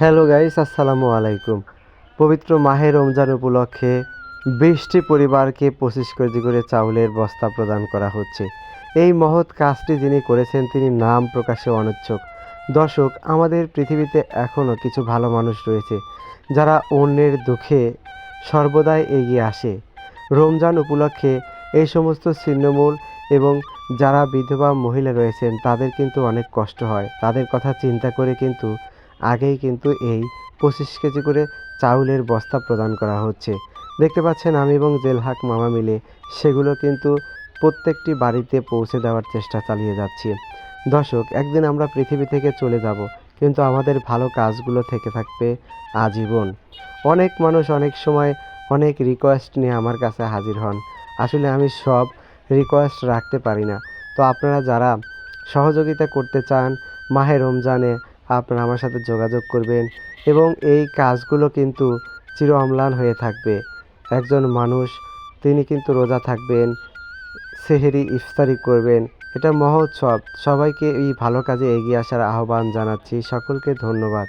Hello guys, আসসালামু আলাইকুম। পবিত্র মাহে রমজান উপলক্ষে 20টি পরিবারকে 25 কেজি করে চাউলের বস্তা প্রদান করা হচ্ছে। এই মহৎ কাজটি যিনি করেছেন তিনি নাম প্রকাশে অনিচ্ছুক। দর্শক, আমাদের পৃথিবীতে এখনও কিছু ভালো মানুষ রয়েছে যারা অন্যের দুঃখে সর্বদাই এগিয়ে আসে। রমজান উপলক্ষে এই সমস্ত ছিন্নমূল এবং যারা বিধবা মহিলা রয়েছেন তাদের কিন্তু অনেক কষ্ট হয়। তাদের কথা চিন্তা করে কিন্তু আগেই কিন্তু এই 25 কেজি করে চাউলের বস্তা প্রদান করা হচ্ছে। দেখতে পাচ্ছেন আমি এবং জেলহাক মামা মিলে সেগুলো কিন্তু প্রত্যেকটি বাড়িতে পৌঁছে দেওয়ার চেষ্টা চালিয়ে যাচ্ছি। দর্শক, একদিন আমরা পৃথিবী থেকে চলে যাব, কিন্তু আমাদের ভালো কাজগুলো থেকে থাকবে আজীবন। অনেক মানুষ অনেক সময় অনেক রিকোয়েস্ট নিয়ে আমার কাছে হাজির হন। আসলে আমি সব রিকোয়েস্ট রাখতে পারি না। তো আপনারা যারা সহযোগিতা করতে চান মাহে রমজানে, আপনারা আমার সাথে যোগাযোগ করবেন এবং এই কাজগুলো কিন্তু চির অম্লান হয়ে থাকবে। একজন মানুষ তিনি কিন্তু রোজা থাকবেন, সেহরি ইফতারি করবেন। এটা মহোৎসব। সবাইকে এই ভালো কাজে এগিয়ে আসার আহ্বান জানাচ্ছি। সকলকে ধন্যবাদ।